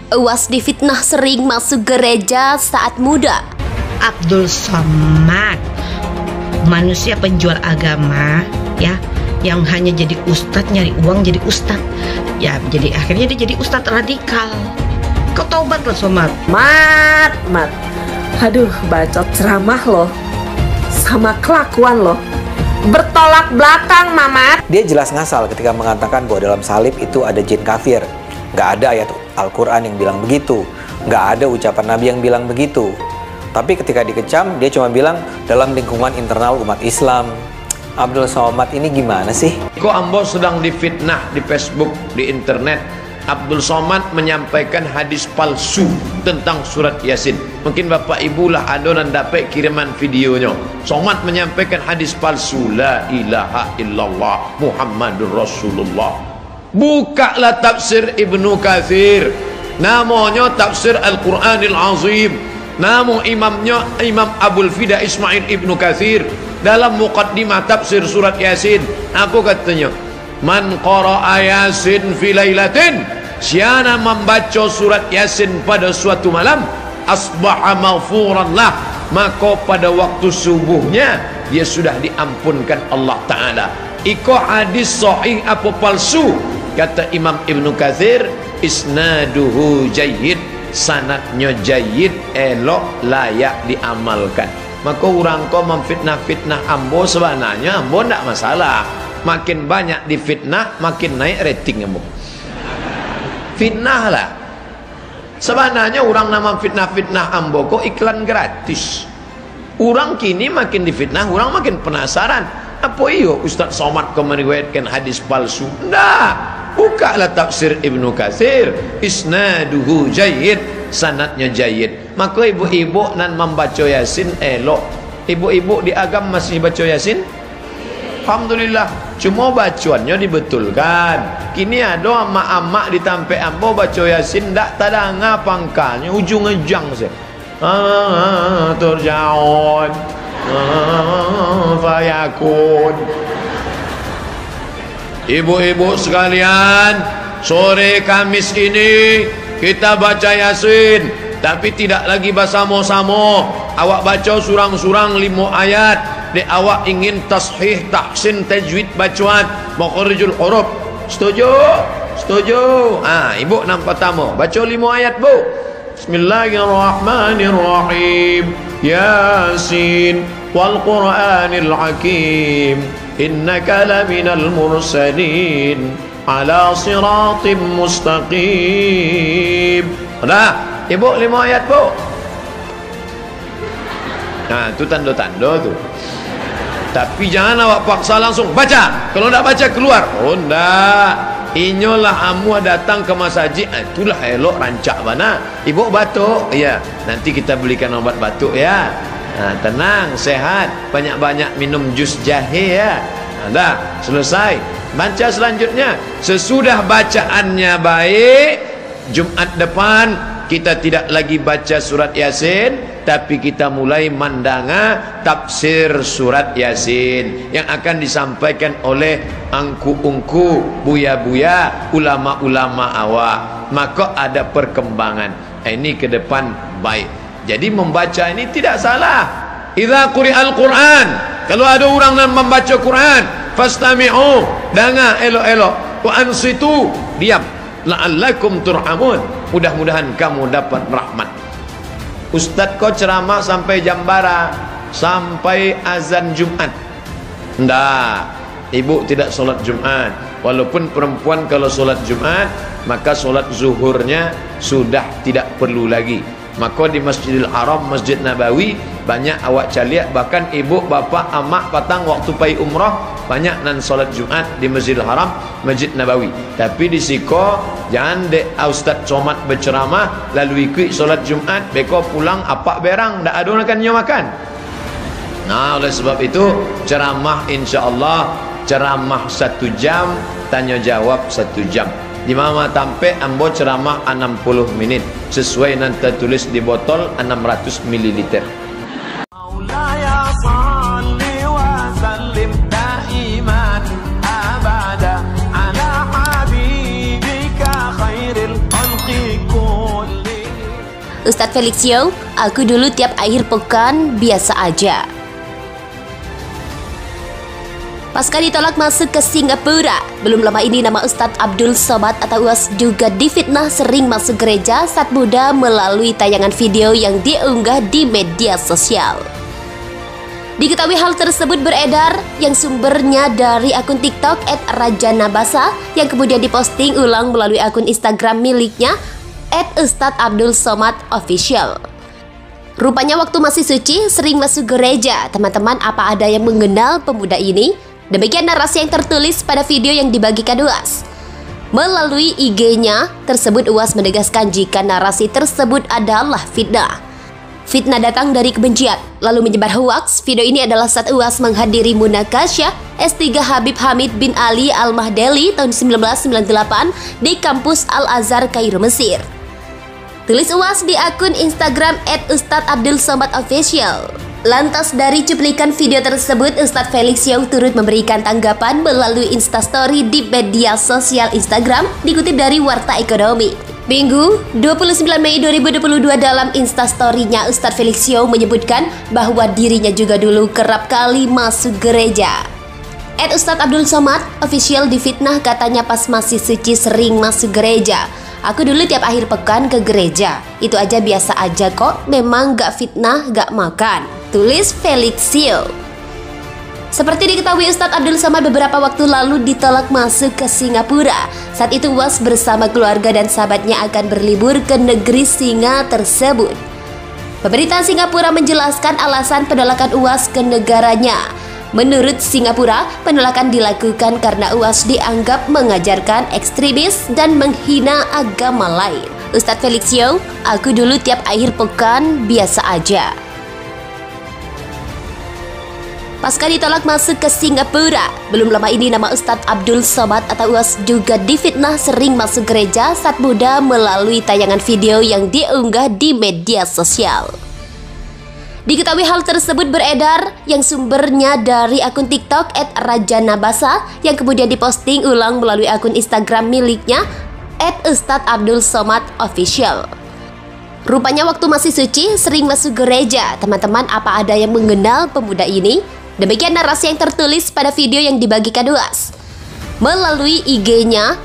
Uas difitnah sering masuk gereja saat muda. Abdul Somad, manusia penjual agama ya, yang hanya jadi ustadz, nyari uang jadi ustadz ya, jadi akhirnya dia jadi ustadz radikal. Kau taubatlah Somad. Mat, aduh, bacot ceramah loh sama kelakuan loh bertolak belakang, Mamat. Dia jelas ngasal ketika mengatakan bahwa dalam salib itu ada jin kafir. Nggak ada ayat Al-Quran yang bilang begitu, nggak ada ucapan Nabi yang bilang begitu. Tapi ketika dikecam, dia cuma bilang dalam lingkungan internal umat Islam. Abdul Somad ini gimana sih? Kok ambo sedang difitnah di Facebook, di internet. Abdul Somad menyampaikan hadis palsu tentang surat Yasin. Mungkin bapak ibu lah ada dan dapat kiriman videonya. Somad menyampaikan hadis palsu, la ilaha illallah Muhammadur Rasulullah. Bukalah tafsir Ibnu Katsir, namanya tafsir Al-Quranil Azim. Nama imamnya Imam Abul Fida Ismail Ibnu Katsir. Dalam muqaddimah tafsir surat Yasin, aku katanya, man qara'a Yasin fi lailatin, siapa membaca surat Yasin pada suatu malam, asbaha maghfuran lah, maka pada waktu subuhnya dia sudah diampunkan Allah Ta'ala. Iko hadis sahih apa palsu? Kata Imam Ibnu Katsir, isnaduhu jayyid, sanadnya jayyid, elok, layak diamalkan. Maka orang kau memfitnah-fitnah ambo, sebenarnya ambo tidak masalah. Makin banyak difitnah, makin naik rating ambo. Fitnah lah. Sebenarnya orang nama fitnah-fitnah ambo kok iklan gratis. Orang kini makin difitnah, orang makin penasaran. Apa iyo Ustaz Somad kau meriwayatkan hadis palsu? Nah, bukalah tafsir Ibnu Katsir, isnaduhu jayyid, sanadnya jayyid. Maka ibu-ibu nan membaca Yasin elok. Ibu-ibu di agam masih baca Yasin? Alhamdulillah. Cuma bacaannya dibetulkan. Kini ada amak-amak di tampe ambo baca Yasin ndak tadanga pangkalnya, ujung ejang saja. Turjaun fayakun. Ibu-ibu sekalian, sore Kamis ini kita baca Yasin, tapi tidak lagi bersama-sama. Awak baca surang-surang 5 ayat. Dek awak ingin tashih, tahsin, tajwid bacaan, makharijul huruf. Setuju? Setuju? Ibu nampak pertama. Baca 5 ayat, Bu. Bismillahirrahmanirrahim. Yasin wal Qur'anil Hakim. Innaka laminal mursalin ala siratim mustaqim. Dah, ibu 5 ayat, Bu. Nah, itu tanda-tanda tu. Tapi jangan awak paksa langsung baca. Kalau tak baca keluar. Oh, enggak. Inyolah amu datang ke masjid. Itulah elok rancak mana. Ibu batuk. Ya, nanti kita belikan obat batuk ya. Tenang, sehat. Banyak-banyak minum jus jahe ya. Dah, selesai. Baca selanjutnya. Sesudah bacaannya baik, Jumat depan kita tidak lagi baca surat Yasin, tapi kita mulai mandanga tafsir surat Yasin yang akan disampaikan oleh angku-ungku, buya-buya, ulama-ulama awak. Maka ada perkembangan. Ini ke depan baik. Jadi membaca ini tidak salah. Idza quri'al Qur'an, kalau ada orang yang membaca Quran, fastami'u, dengar elok-elok, wa ansitu, diam, la'allakum turhamun, mudah-mudahan kamu dapat rahmat. Ustaz kau ceramah sampai jam bara, sampai azan Jumat. Ndak, ibu tidak solat Jumat. Walaupun perempuan kalau solat Jumat, maka solat zuhurnya sudah tidak perlu lagi. Maka di Masjidil Haram, Masjid Nabawi, banyak awak caliak, bahkan ibu, bapa, amak, patang waktu pai umrah, banyak nan solat Jumat di Masjidil Haram, Masjid Nabawi. Tapi di siko jangan dek Ustaz Somad berceramah lalu ikut solat Jumat, beko pulang apa berang, ndak ada nak makan. Nah, oleh sebab itu ceramah insya-Allah ceramah 1 jam, tanya jawab 1 jam. Di mama tampe ambo ceramah 60 menit sesuai nanti tulis di botol 600 ml. Maulaya salli wa sallim daiman abada ala habibika khairil khalqi Ustadz Felixio, aku dulu tiap akhir pekan biasa aja. Pasca ditolak masuk ke Singapura, belum lama ini nama Ustadz Abdul Somad atau UAS juga difitnah sering masuk gereja saat muda melalui tayangan video yang diunggah di media sosial. Diketahui hal tersebut beredar yang sumbernya dari akun TikTok @rajanabasa yang kemudian diposting ulang melalui akun Instagram miliknya @ustadzabdulsomad_official. Rupanya waktu masih suci sering masuk gereja. Teman-teman, apa ada yang mengenal pemuda ini? Demikian narasi yang tertulis pada video yang dibagikan UAS. Melalui IG-nya tersebut, UAS menegaskan jika narasi tersebut adalah fitnah. Fitnah datang dari kebencian, lalu menyebar hoaks. Video ini adalah saat UAS menghadiri Munakasyah S3 Habib Hamid bin Ali Al-Mahdali tahun 1998 di kampus Al-Azhar, Kairo, Mesir. Tulis UAS di akun Instagram @ustadzabdulsomad_official. Lantas dari cuplikan video tersebut, Ustadz Felixio turut memberikan tanggapan melalui Instastory di media sosial Instagram, dikutip dari Warta Ekonomi. Minggu 29 Mei 2022 dalam Instastory-nya, Ustadz Felixio menyebutkan bahwa dirinya juga dulu kerap kali masuk gereja. @ustadzabdulsomad_official difitnah katanya pas masih suci sering masuk gereja. Aku dulu tiap akhir pekan ke gereja. Itu aja biasa aja kok, memang gak fitnah, gak makan. Tulis Felixio. Seperti diketahui, Ustadz Abdul Somad beberapa waktu lalu ditolak masuk ke Singapura. Saat itu UAS bersama keluarga dan sahabatnya akan berlibur ke negeri singa tersebut. Pemerintah Singapura menjelaskan alasan penolakan UAS ke negaranya. Menurut Singapura, penolakan dilakukan karena UAS dianggap mengajarkan ekstremis dan menghina agama lain. Ustadz Felixio, aku dulu tiap akhir pekan biasa aja. Pasca ditolak masuk ke Singapura, belum lama ini nama Ustadz Abdul Somad atau UAS juga difitnah sering masuk gereja saat muda melalui tayangan video yang diunggah di media sosial. Diketahui hal tersebut beredar yang sumbernya dari akun TikTok @rajanabasa yang kemudian diposting ulang melalui akun Instagram miliknya @ustadzabdulsomad_official. Rupanya waktu masih suci sering masuk gereja. Teman-teman, apa ada yang mengenal pemuda ini? Demikian narasi yang tertulis pada video yang dibagikan UAS. Melalui IG-nya